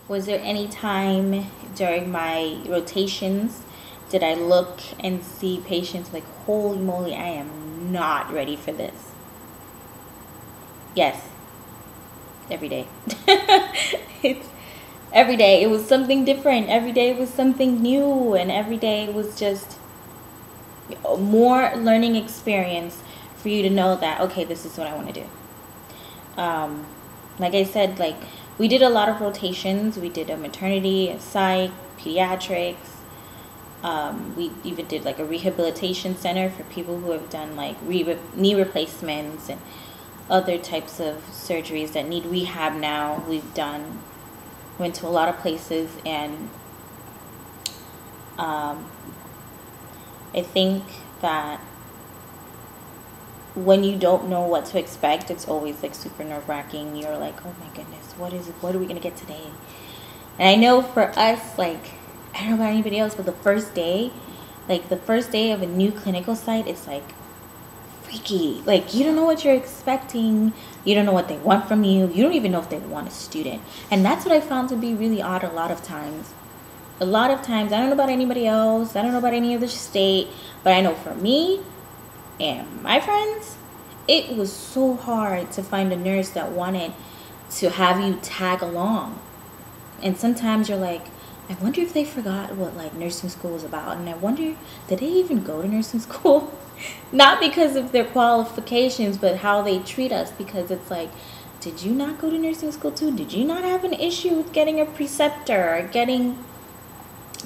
Was there any time during my rotations did I look and see patients like, holy moly, I am not ready for this? Yes, every day. It's every day. It was something different. Every day was something new, and every day was just more learning experience for you to know that, okay, this is what I want to do. Um, like I said, like we did a lot of rotations. We did a maternity, a psych, pediatrics. We even did like a rehabilitation center for people who have done like knee replacements and other types of surgeries that need rehab now. Went to a lot of places, and um, I think that when you don't know what to expect, it's always like super nerve wracking. You're like, oh my goodness, what is it? What are we gonna get today? And I know for us, like, I don't know about anybody else, but the first day of a new clinical site, it's like freaky. Like, you don't know what you're expecting. You don't know what they want from you. You don't even know if they want a student. And that's what I found to be really odd a lot of times. A lot of times, I don't know about anybody else. I don't know about any other state. But I know for me and my friends, it was so hard to find a nurse that wanted to have you tag along. And sometimes you're like, I wonder if they forgot what like nursing school is about. And I wonder, did they even go to nursing school? Not because of their qualifications, but how they treat us. Because it's like, did you not go to nursing school too? Did you not have an issue with getting a preceptor or getting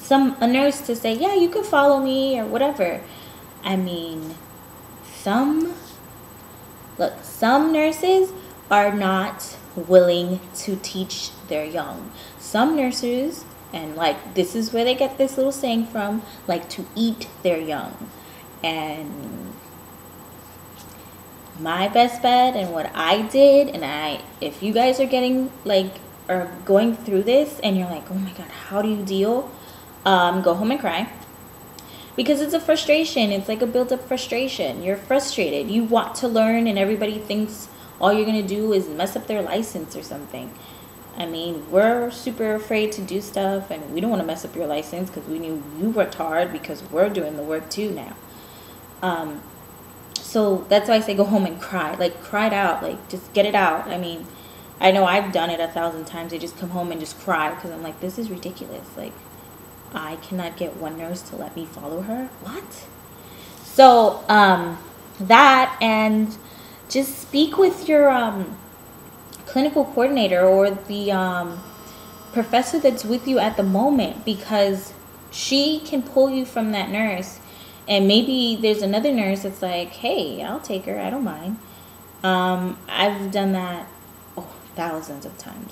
a nurse to say, yeah, you can follow me or whatever? I mean, some nurses are not willing to teach their young. Some nurses, and like this is where they get this little saying from, like to eat their young. And my best bet and what I did, and if you guys are going through this and you're like, oh my god, how do you deal? Go home and cry. Because it's a frustration. It's like a built-up frustration. You're frustrated. You want to learn, and everybody thinks all you're going to do is mess up their license or something. I mean, we're super afraid to do stuff, and we don't want to mess up your license because we knew you worked hard, because we're doing the work too now. So that's why I say go home and cry. Like, cry it out. Like, just get it out. I mean, I know I've done it 1,000 times. I just come home and just cry because I'm like, this is ridiculous. Like, I cannot get one nurse to let me follow her. What? So that, and just speak with your clinical coordinator or the professor that's with you at the moment, because she can pull you from that nurse. And maybe there's another nurse that's like, hey, I'll take her. I don't mind. I've done that thousands of times.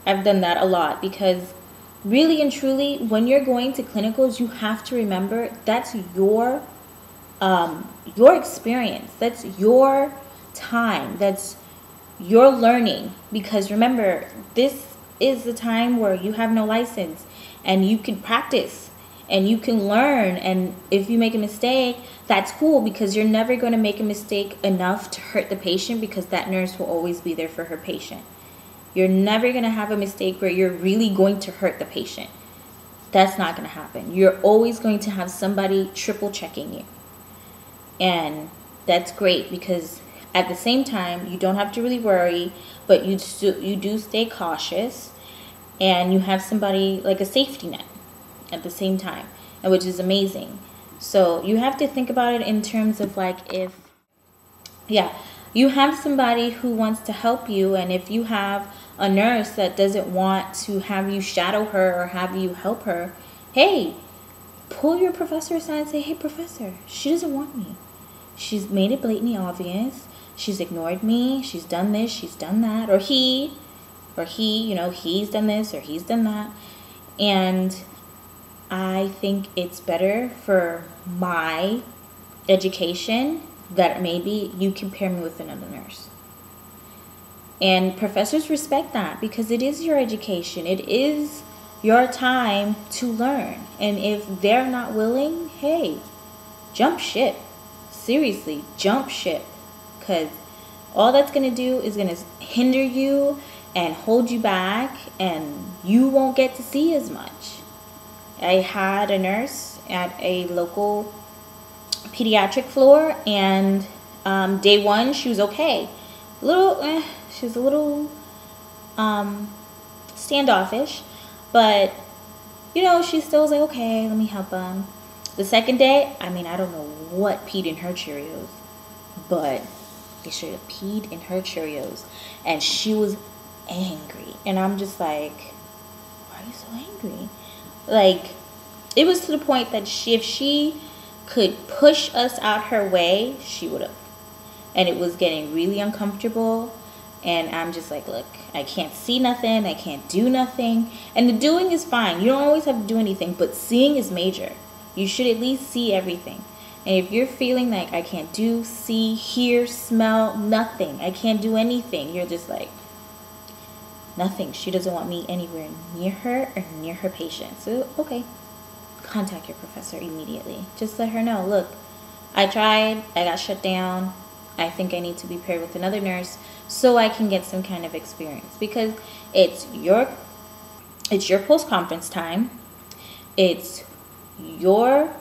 I've done that a lot, because really and truly, when you're going to clinicals, you have to remember that's your experience. That's your time. That's your learning. Because remember, this is the time where you have no license and you can practice and you can learn. And if you make a mistake, that's cool, because you're never going to make a mistake enough to hurt the patient, because that nurse will always be there for her patient. You're never going to have a mistake where you're really going to hurt the patient. That's not going to happen. You're always going to have somebody triple checking you. And that's great, because at the same time, you don't have to really worry, but you do stay cautious, and you have somebody like a safety net at the same time, and which is amazing. So you have to think about it in terms of like, if you have somebody who wants to help you, and if you have a nurse that doesn't want to have you shadow her or have you help her, hey, pull your professor aside and say, hey, professor, she doesn't want me. She's made it blatantly obvious. She's ignored me. She's done this. She's done that. Or he, he's done this or he's done that. And I think it's better for my education that maybe you compare me with another nurse. And professors respect that, because it is your education. It is your time to learn. And if they're not willing, hey, jump ship. Seriously, jump ship. Because all that's going to do is going to hinder you and hold you back, and you won't get to see as much. I had a nurse at a local pediatric floor, and day one she was okay. She was a little standoffish, but you know, she still was like, okay, let me help them. The second day, I mean, I don't know what peed in her Cheerios, but they should have peed in her Cheerios, and she was angry, and I'm just like, why are you so angry? Like, it was to the point that if she could push us out her way, she would have. And it was getting really uncomfortable. And I'm just like, look, I can't see nothing. I can't do nothing. And the doing is fine. You don't always have to do anything. But seeing is major. You should at least see everything. And if you're feeling like I can't do, see, hear, smell, nothing. I can't do anything. You're just like, nothing. She doesn't want me anywhere near her or near her patient. So, okay. Contact your professor immediately. Just let her know, look, I tried, I got shut down. I think I need to be paired with another nurse so I can get some kind of experience, because it's your post-conference time. It's your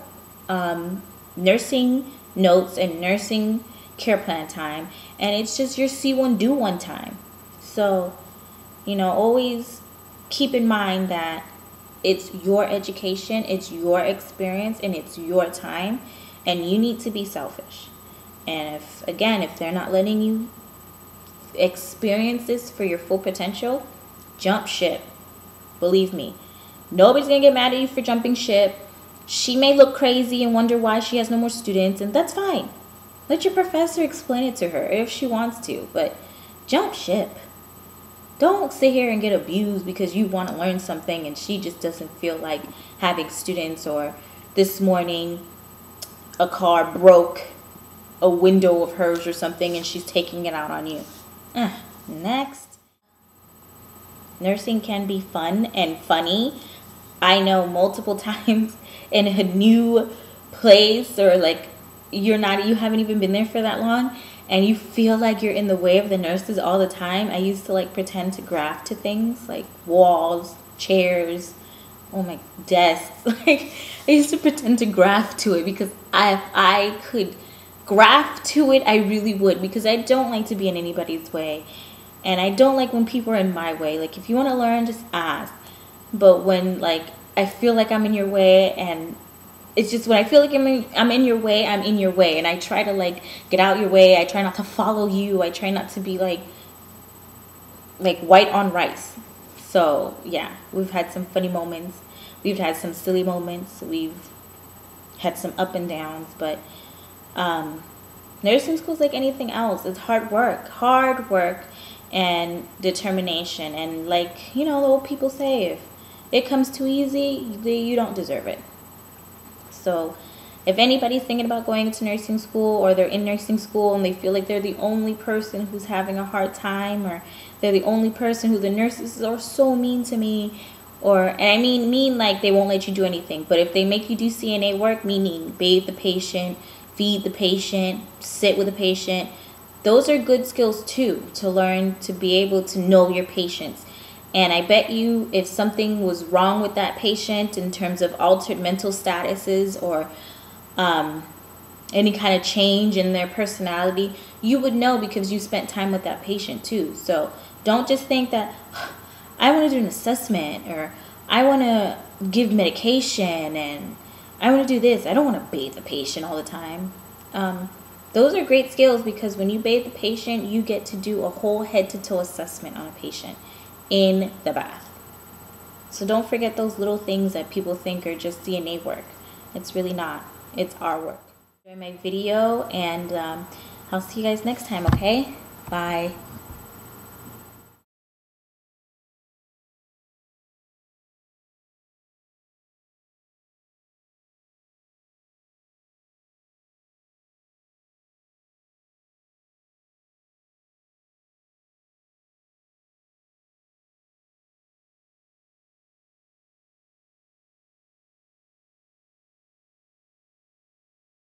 nursing notes and nursing care plan time, and it's just your C1 do one time. So, you know, always keep in mind that it's your education, it's your experience, and it's your time, and you need to be selfish. And if they're not letting you experience this for your full potential, jump ship. Believe me, nobody's gonna get mad at you for jumping ship. She may look crazy and wonder why she has no more students, and that's fine. Let your professor explain it to her if she wants to, but jump ship. Don't sit here and get abused because you want to learn something and she just doesn't feel like having students, or this morning a car broke a window of hers or something and she's taking it out on you. Next. Nursing can be fun and funny. I know multiple times in a new place, or like you haven't even been there for that long, and you feel like you're in the way of the nurses all the time. I used to like pretend to graft to things like walls, chairs, desks. Like I used to pretend to graft to it because I could graft to it. I really would, because I don't like to be in anybody's way, and I don't like when people are in my way. Like if you want to learn, just ask. But when like I feel like I'm in your way, and it's just when I feel like I'm in your way, I'm in your way. And I try to like get out your way. I try not to follow you. I try not to be like white on rice. So yeah, we've had some funny moments. We've had some silly moments. We've had some up and downs. But nursing school is like anything else. It's hard work and determination. And like, you know, the old people say, if it comes too easy, you don't deserve it. So if anybody's thinking about going into nursing school, or they're in nursing school and they feel like they're the only person who's having a hard time, or they're the only person who the nurses are so mean to me, and I mean like they won't let you do anything, but if they make you do CNA work, meaning bathe the patient, feed the patient, sit with the patient, those are good skills too, to learn to be able to know your patients. And I bet you if something was wrong with that patient in terms of altered mental statuses, or any kind of change in their personality, you would know because you spent time with that patient too. So don't just think that I want to do an assessment, or I want to give medication, and I want to do this. I don't want to bathe the patient all the time. Those are great skills, because when you bathe the patient, you get to do a whole head-to-toe assessment on a patient in the bath. So don't forget those little things that people think are just CNA work. It's really not. It's our work. Enjoy my video, and I'll see you guys next time, okay? Bye.